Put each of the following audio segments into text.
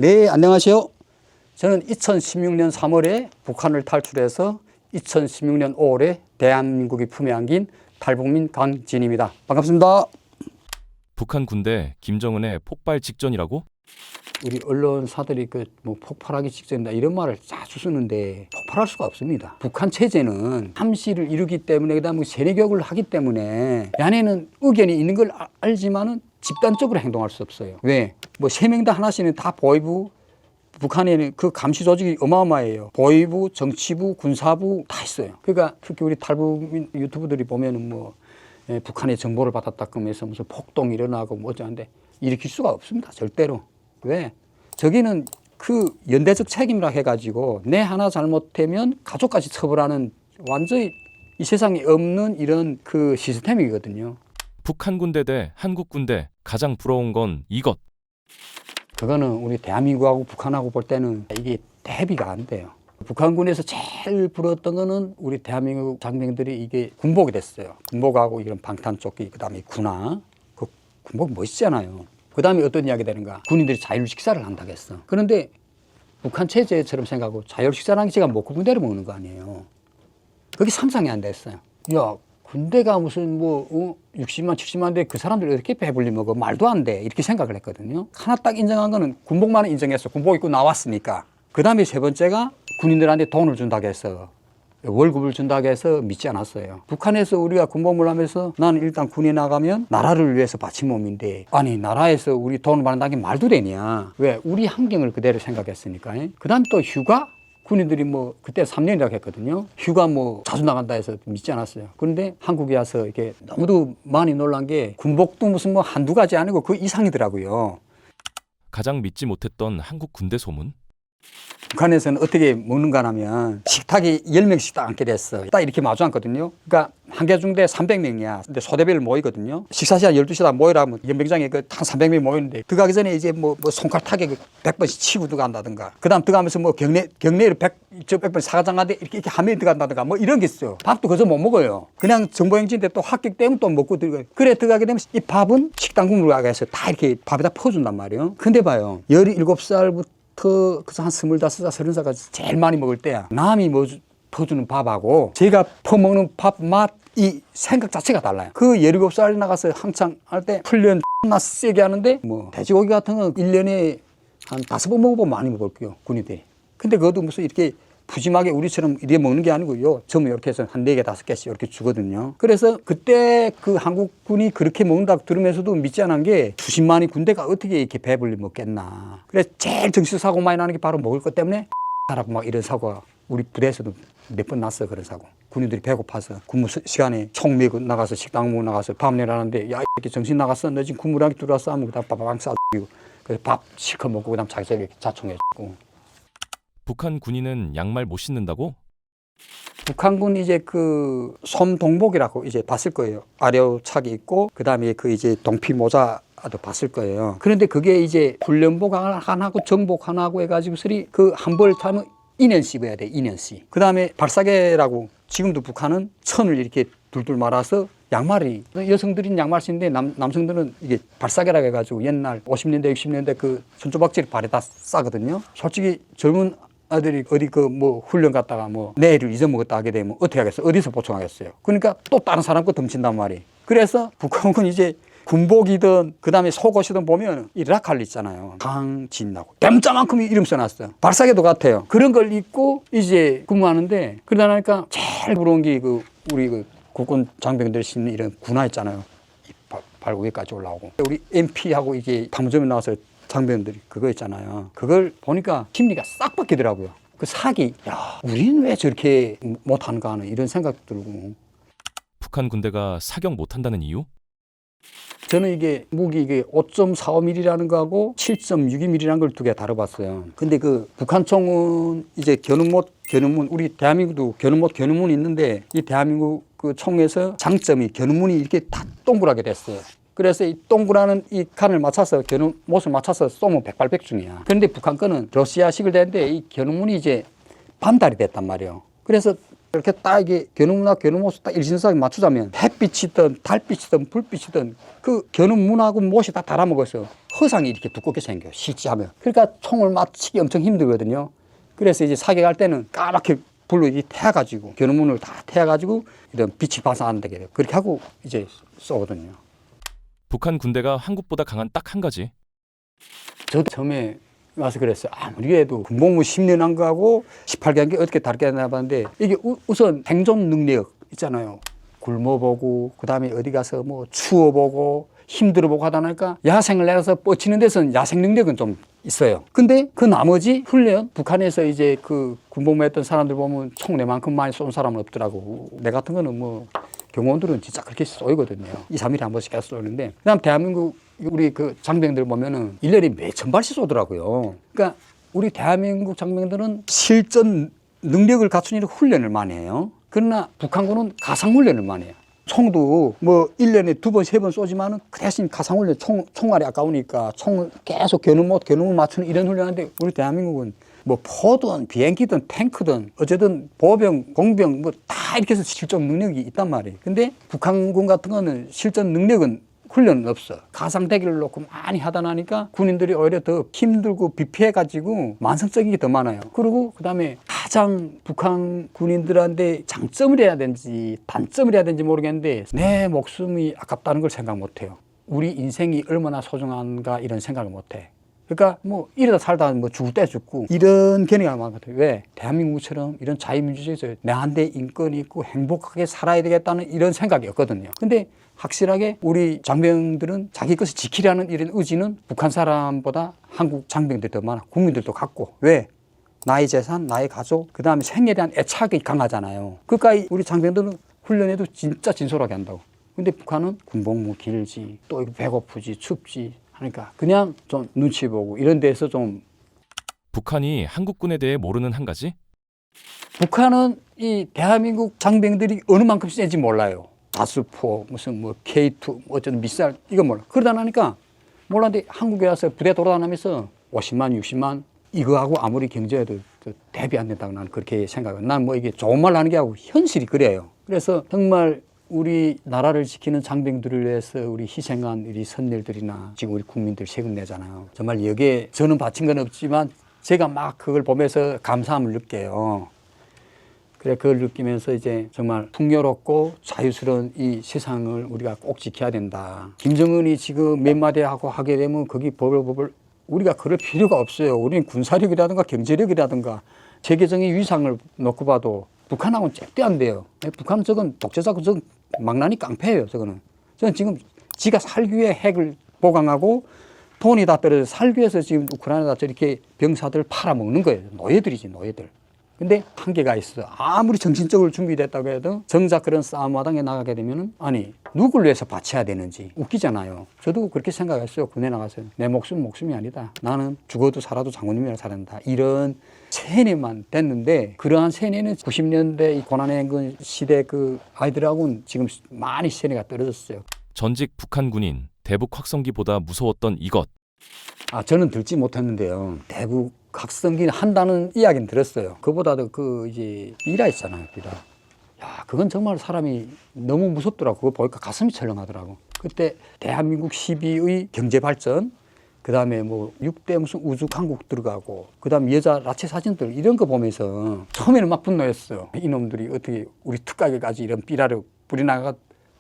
네, 안녕하세요. 저는 2016년 3월에 북한을 탈출해서 2016년 5월에 대한민국이 품에 안긴 탈북민 강진입니다. 반갑습니다. 북한 군대 김정은의 폭발 직전이라고? 우리 언론사들이 폭발하기 직전이다 이런 말을 자주 쓰는데 폭발할 수가 없습니다. 북한 체제는 함시를 이루기 때문에 그다음에 세뇌교육을 하기 때문에 안에는 의견이 있는 걸 알지만은 집단적으로 행동할 수 없어요. 왜? 세 명 다 하나씩은 다 보위부, 북한에는 그 감시 조직이 어마어마해요. 보위부, 정치부, 군사부 다 있어요. 그러니까 특히 우리 탈북민 유튜브들이 보면은 북한의 정보를 받았다 그러면서 무슨 폭동이 일어나고 어쩌는데 일으킬 수가 없습니다. 절대로. 왜? 저기는 그 연대적 책임이라 해가지고 내 하나 잘못되면 가족까지 처벌하는 완전히 이 세상에 없는 이런 그 시스템이거든요. 북한 군대 대 한국 군대 가장 부러운 건 이것. 그거는 우리 대한민국하고 북한하고 볼 때는 이게 대비가 안 돼요. 북한군에서 제일 부러웠던 거는 우리 대한민국 장병들이 이게 군복이 됐어요. 군복하고 이런 방탄조끼, 그 다음에 군화. 그 군복 멋있잖아요. 그 다음에 어떤 이야기 되는가? 군인들이 자율 식사를 한다고 했어. 그런데 북한 체제처럼 생각하고 자율 식사라는 게 제가 먹고 군대를 먹는 거 아니에요. 그게 상상이 안 됐어요. 야, 군대가 무슨 60만, 70만 대 그 사람들이 어떻게 배불리 먹어? 말도 안 돼. 이렇게 생각을 했거든요. 하나 딱 인정한 거는 군복만 인정했어. 군복 입고 나왔으니까. 그 다음에 세 번째가 군인들한테 돈을 준다고 해서 월급을 준다고 해서 믿지 않았어요. 북한에서 우리가 군복무를 하면서 나는 일단 군에 나가면 나라를 위해서 바친 몸인데 아니 나라에서 우리 돈을 받는다는 게 말도 되냐. 왜? 우리 환경을 그대로 생각했으니까. 그 다음에 또 휴가? 군인들이 그때 3년이라고 했거든요. 휴가 자주 나간다 해서 믿지 않았어요. 그런데 한국에 와서 이렇게 너무도 많이 놀란 게 군복도 무슨 한두 가지 아니고 그 이상이더라고요. 가장 믿지 못했던 한국 군대 소문? 북한에서는 어떻게 먹는가 하면 식탁이 10명씩 딱 앉게 됐어. 딱 이렇게 마주 앉거든요. 그러니까 한 개 중대 300명이야. 근데 소대별 모이거든요. 식사 시간 12시다 모이라면 연병장에 한 300명 모이는데 들어가기 전에 이제 손칼 타게 100번씩 치고 들어간다든가. 그 다음 들어가면서 경례를 100번 사과장한테 이렇게 하면 들어간다든가 이런 게 있어요. 밥도 그저 못 먹어요. 그냥 정보행진인데 또 합격되면 또 먹고 들어가요. 그래 들어가게 되면 이 밥은 식당 국물로 가서 다 이렇게 밥에다 퍼준단 말이에요. 근데 봐요. 17살부터 그래서 한 25살, 30살까지 제일 많이 먹을 때야. 남이 퍼주는 밥하고 제가 퍼먹는 밥 맛, 이 생각 자체가 달라요. 그 17살에 나가서 한창 할 때 훈련 나 세게 하는데 돼지고기 같은 건 1년에 한 5번 먹어보면 많이 먹을게요. 군인들이. 근데 그것도 무슨 이렇게 푸짐하게 우리처럼 이렇게 먹는 게 아니고요. 전부 이렇게 해서 한 4개, 5개씩 이렇게 주거든요. 그래서 그때 그 한국군이 그렇게 먹는다고 들으면서도 믿지 않은 게 수십만의 군대가 어떻게 이렇게 배불리 먹겠나. 그래서 제일 정신사고 많이 나는 게 바로 먹을 것 때문에 하라고 이런 사고가 우리 부대에서도 몇 번 났어요. 그런 사고. 군인들이 배고파서 근무 시간에 총 메고 나가서 식당 먹고 나가서 밥 내라는데 야, 이렇게 정신 나갔어. 너 지금 군무량이 들어왔어 하면 그다음 빠바방 싸주고 그래서 밥 실컷 먹고 그다음 자기들 이렇게 자총해주고. 북한 군인은 양말 못 신는다고? 북한군 이제 그 솜동복이라고 이제 봤을 거예요. 아래옷차기 있고 그다음에 그 이제 동피 모자도 봤을 거예요. 그런데 그게 이제 훈련복 하나하고 정복 하나하고 해가지고 그 한 벌 타면 2년씩 입어야 돼. 2년씩. 그다음에 발사계라고 지금도 북한은 천을 이렇게 둘둘 말아서 양말이 여성들은 양말 신는데 남성들은 이게 발사계라고 해가지고 옛날 50년대 60년대 그 손조박지를 발에다 싸거든요. 솔직히 젊은 아들이 어디 훈련 갔다가 내일을 잊어먹었다 하게 되면 어떻게 하겠어요? 어디서 보충하겠어요? 그러니까 또 다른 사람 거 덮친단 말이에요. 그래서 북한군 이제 군복이든 그다음에 속옷이든 보면 이 라칼 있잖아요. 강진나고 댐자만큼 이름 써놨어요. 발사계도 같아요. 그런 걸 입고 이제 근무하는데 그러다 나니까 제일 부러운 게 우리 국군 장병들 신는 이런 군화 있잖아요. 발 위까지 올라오고 우리 MP하고 이게 방문점에 나와서 장병들이 그거 있잖아요. 그걸 보니까 심리가 싹 바뀌더라고요. 그 사기, 야, 우리는 왜 저렇게 못하는가 하는 이런 생각 들고. 북한 군대가 사격 못한다는 이유? 저는 이게 무기 5.45mm라는 거하고 7.62mm라는 걸 두 개 다뤄봤어요. 근데 그 북한총은 이제 겨눈문, 우리 대한민국도 겨눈문이 있는데 이 대한민국 그 총에서 장점이 겨눈문이 이렇게 다 동그랗게 됐어요. 그래서 이 동그라는 이 칸을 맞춰서 못을 맞춰서 쏘면 백발백중이야. 그런데 북한 거는 러시아식을 되는데 이 겨눈문이 이제 반달이 됐단 말이에요. 그래서 이렇게 딱 이게 견우문화, 견우못을 딱 일신상에 맞추자면 햇빛이든 달빛이든 불빛이든 그 견우문하고 못이 다 달아먹어서 허상이 이렇게 두껍게 생겨요. 실제하면. 그러니까 총을 맞추기 엄청 힘들거든요. 그래서 이제 사격할 때는 까맣게 불로 이 태워가지고 견우문을 다 태워가지고 이런 빛이 반사한다게 돼요. 그렇게 하고 이제 쏘거든요. 북한 군대가 한국보다 강한 딱 한 가지. 저도 처음에 와서 그랬어요. 아무리 해도 군복무 10년 한 거하고 18개 한 게 어떻게 다르게 하나 봤는데 이게 우선 생존 능력 있잖아요. 굶어보고 그다음에 어디 가서 뭐 추워보고 힘들어보고 하다 보니까 야생을 내려서 뻗치는 데서는 야생 능력은 좀 있어요. 근데 그 나머지 훈련 북한에서 이제 그 군복무 했던 사람들 보면 총 내만큼 많이 쏜 사람은 없더라고. 내 같은 거는 뭐 경호원들은 진짜 그렇게 쏘이거든요. 2, 3일에 한 번씩 계속 쏘는데 그다음 대한민국 우리 그 장병들 보면은 1년에 몇천 발씩 쏘더라고요. 그러니까 우리 대한민국 장병들은 실전 능력을 갖춘 훈련을 많이 해요. 그러나 북한군은 가상훈련을 많이 해요. 총도 뭐 1년에 2번, 3번 쏘지만은 그 대신 가상훈련, 총알이 아까우니까 총을 계속 겨누면 맞추는 이런 훈련하는데 우리 대한민국은 뭐 포든 비행기든 탱크든 어쨌든 보병, 공병 뭐 다 이렇게 해서 실전 능력이 있단 말이에요. 근데 북한군 같은 거는 실전 능력은 훈련은 없어. 가상대기를 놓고 많이 하다 나니까 군인들이 오히려 더 힘들고 비피해가지고 만성적인 게 더 많아요. 그리고 그다음에 가장 북한 군인들한테 장점을 해야 되는지 단점을 해야 되는지 모르겠는데 내 목숨이 아깝다는 걸 생각 못해요. 우리 인생이 얼마나 소중한가 이런 생각을 못해. 그러니까 뭐 이러다 살다 뭐 죽을 때 죽고 이런 개념이 많거든요. 왜? 대한민국처럼 이런 자유민주주의에서 내한테 인권이 있고 행복하게 살아야 되겠다는 이런 생각이 없거든요. 근데 확실하게 우리 장병들은 자기 것을 지키려는 이런 의지는 북한 사람보다 한국 장병들이 더 많아. 국민들도 갖고. 왜? 나의 재산, 나의 가족, 그 다음에 생에 대한 애착이 강하잖아요. 그러니까 우리 장병들은 훈련에도 진짜 진솔하게 한다고. 근데 북한은 군복무 길지, 또 배고프지, 춥지 하니까 그냥 좀 눈치 보고 이런 데서 좀. 북한이 한국군에 대해 모르는 한 가지? 북한은 이 대한민국 장병들이 어느 만큼 세지 몰라요. 다수포, 무슨 뭐 K2, 어쨌든 미사일, 이거 몰라. 그러다 나니까 몰랐는데 한국에 와서 부대 돌아다니면서 50만, 60만, 이거하고 아무리 경제해도 대비 안 된다고 나는 그렇게 생각해요. 난 뭐 이게 좋은 말 하는 게 아니고 현실이 그래요. 그래서 정말 우리 나라를 지키는 장병들을 위해서 우리 희생한 우리 선열들이나 지금 우리 국민들 세금 내잖아요. 정말 여기에 저는 바친 건 없지만 제가 막 그걸 보면서 감사함을 느껴요. 그래, 그걸 느끼면서 이제 정말 풍요롭고 자유스러운 이 세상을 우리가 꼭 지켜야 된다. 김정은이 지금 몇 마디 하고 하게 되면 거기 버블버블 우리가 그럴 필요가 없어요. 우리는 군사력이라든가 경제력이라든가 세계적인 위상을 놓고 봐도 북한하고는 잽도 안 돼요. 북한은 저건 독재자고 저건 망나니 깡패예요. 저거는. 저는 지금 지가 살기 위해 핵을 보강하고 돈이 다 떨어져 살기 위해서 지금 우크라이나다 저렇게 병사들 팔아먹는 거예요. 노예들이지, 노예들. 근데 한계가 있어. 아무리 정신적으로 준비됐다고 해도 정작 그런 싸움 마당에 나가게 되면은 아니 누굴 위해서 바쳐야 되는지 웃기잖아요. 저도 그렇게 생각했어요. 군에 나가서 내 목숨은 목숨이 아니다. 나는 죽어도 살아도 장군님이라 살아야 이런 세뇌만 됐는데 그러한 세뇌는 90년대 이 고난의 시대 그 아이들하고는 지금 많이 세뇌가 떨어졌어요. 전직 북한 군인 대북 확성기보다 무서웠던 이것. 저는 들지 못했는데요. 대북 각성기는 한다는 이야기는 들었어요. 그보다도 그 이제 비라 있잖아요, 비라. 야, 그건 정말 사람이 너무 무섭더라고. 그거 보니까 가슴이 철렁하더라고. 그때 대한민국 12의 경제 발전, 그 다음에 뭐 6대 무슨 우주 강국 들어가고, 그 다음에 여자 라체 사진들 이런 거 보면서 처음에는 막 분노했어요. 이놈들이 어떻게 우리 특가게까지 이런 비라를 뿌리나가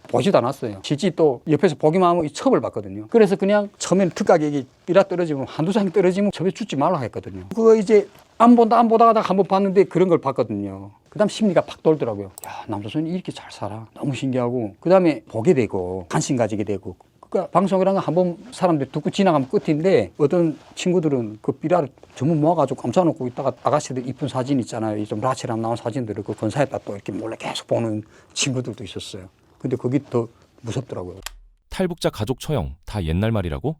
보지도 않았어요. 실제 또 옆에서 보기만 하면 처벌 받거든요. 그래서 그냥 처음에는 특가객이 삐라 떨어지면 한두 장이 떨어지면 처벌 주지 말라고 했거든요. 그거 이제 안 보다가 한번 봤는데 그런 걸 봤거든요. 그 다음 심리가 팍 돌더라고요. 야, 남조선이 이렇게 잘 살아. 너무 신기하고. 그 다음에 보게 되고 관심 가지게 되고. 그러니까 방송이라는 거 한번 사람들 듣고 지나가면 끝인데 어떤 친구들은 그 삐라를 전부 모아가지고 감싸놓고 있다가 아가씨들 이쁜 사진 있잖아요. 좀 라체랑 나온 사진들을 그 건사에다 또 이렇게 몰래 계속 보는 친구들도 있었어요. 근데 그게 더 무섭더라고요. 탈북자 가족 처형 다 옛날 말이라고?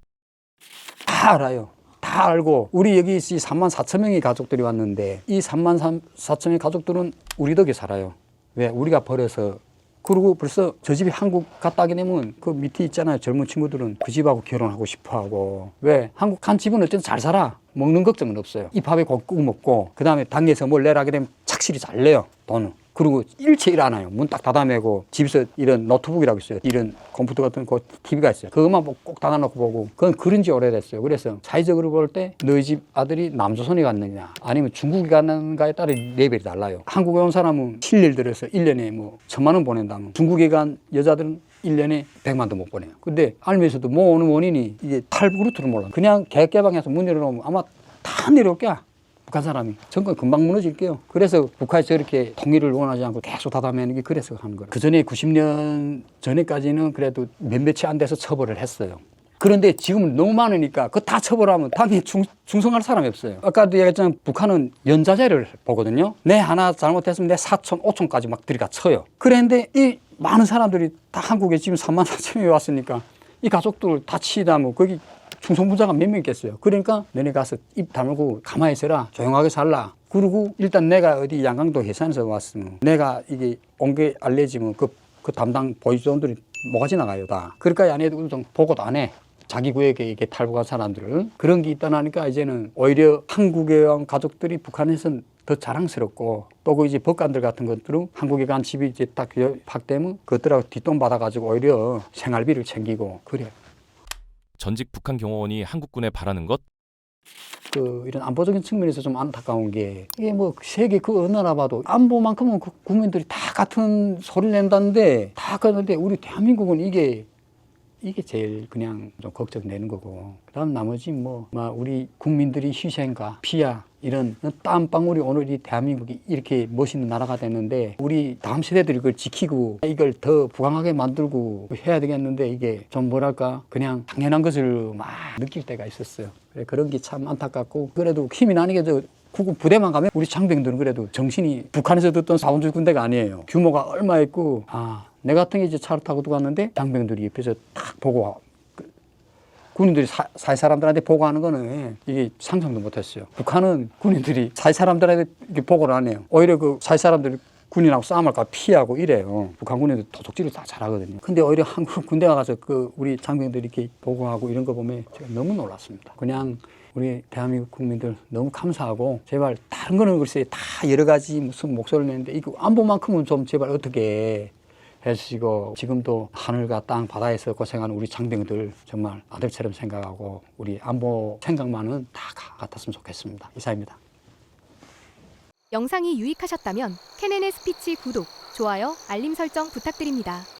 다 알아요. 다 알고 우리 여기 3만 4천 명의 가족들이 왔는데 이 3만 4천 명의 가족들은 우리 덕에 살아요. 왜? 우리가 버려서. 그리고 벌써 저 집이 한국 갔다 오게 되면 그 밑에 있잖아요. 젊은 친구들은 그 집하고 결혼하고 싶어하고. 왜? 한국 간 집은 어쨌든 잘 살아. 먹는 걱정은 없어요. 이 밥에 국 먹고 그 다음에 당에서 뭘 내라게 되면 착실히 잘 내요. 돈은. 그리고 일체 일 안 해요. 문 딱 닫아매고 집에서 이런 노트북이라고 있어요. 이런 컴퓨터 같은 그 TV가 있어요. 그것만 꼭 닫아놓고 보고 그건 그런 지 오래됐어요. 그래서 사회적으로 볼 때 너희 집 아들이 남조선에 갔느냐 아니면 중국에 갔는가에 따라 레벨이 달라요. 한국에 온 사람은 실례를 들어서 1년에 뭐 1,000만 원 보낸다면 중국에 간 여자들은 1년에 100만도 못 보내요. 근데 알면서도 뭐 오는 원인이 이게 탈부루트를 몰라. 그냥 계획 개방해서 문 열어놓으면 아마 다 내려올 거야. 북한 사람이. 정권 금방 무너질게요. 그래서 북한이 저렇게 통일을 원하지 않고 계속 닫아매는 게 그래서 하는 거예요. 그 전에 90년 전에까지는 그래도 몇몇이 안 돼서 처벌을 했어요. 그런데 지금은 너무 많으니까 그거 다 처벌하면 당연히 충성할 사람이 없어요. 아까도 얘기했지만 북한은 연자제를 보거든요. 내 하나 잘못했으면 내 사촌, 오촌까지 막 들이가 쳐요. 그런데 이 많은 사람들이 다 한국에 지금 3만 4천명이 왔으니까 이 가족들 다 치다 뭐 거기 충성부자가 몇 명 있겠어요. 그러니까 너네 가서 입 다물고 가만히 있어라. 조용하게 살라. 그리고 일단 내가 어디 양강도 해산에서 왔으면 내가 이게 온 게 알려지면 그 담당 보이존들이 뭐가 지나가요 다. 그러니까 안에도 보고도 안 해. 자기 구역에 이게 탈북한 사람들을. 그런 게 있다 나니까 이제는 오히려 한국에 온 가족들이 북한에서는 더 자랑스럽고 또 그 이제 법관들 같은 것들은 한국에 간 집이 이제 딱 파악되면 그것들하고 뒷돈 받아가지고 오히려 생활비를 챙기고 그래요. 전직 북한 경호원이 한국군에 바라는 것? 이런 안보적인 측면에서 좀 안타까운 게 이게 뭐 세계 그 어느 나라 봐도 안보만큼은 그 국민들이 다 같은 소리를 낸다는데 다 그러는데 우리 대한민국은 이게 제일 그냥 좀 걱정되는 거고 그다음 나머지 뭐 우리 국민들이 희생과 피야 이런 땀방울이 오늘 이 대한민국이 이렇게 멋있는 나라가 됐는데 우리 다음 세대들이 그걸 지키고 이걸 더 부강하게 만들고 해야 되겠는데 이게 좀 뭐랄까 그냥 당연한 것을 막 느낄 때가 있었어요. 그런 게 참 안타깝고 그래도 힘이 나니까 구급 부대만 가면 우리 장병들은 그래도 정신이 북한에서 듣던 사원주의 군대가 아니에요. 규모가 얼마 있고 내 같은 게 이제 차를 타고 들어갔는데 장병들이 옆에서 딱 보고 군인들이 사회 사람들한테 보고하는 거는 이게 상상도 못했어요. 북한은 군인들이 사회 사람들한테 이렇게 보고를 안 해요. 오히려 그 사회 사람들이 군인하고 싸움할까 피하고 이래요. 북한 군인들 도둑질을 다 잘하거든요. 근데 오히려 한국 군대가 가서 우리 장병들이 이렇게 보고하고 이런 거 보면 제가 너무 놀랐습니다. 그냥 우리 대한민국 국민들 너무 감사하고 제발 다른 거는 글쎄 다 여러 가지 무슨 목소리를 내는데 이거 안보만큼은 좀 제발 어떻게 해주시고 지금도 하늘과 땅 바다에서 고생하는 우리 장병들 정말 아들처럼 생각하고 우리 안보 생각만은 다 같았으면 좋겠습니다. 이상입니다. 영상이 유익하셨다면 KNN 스피치 구독, 좋아요, 알림 설정 부탁드립니다.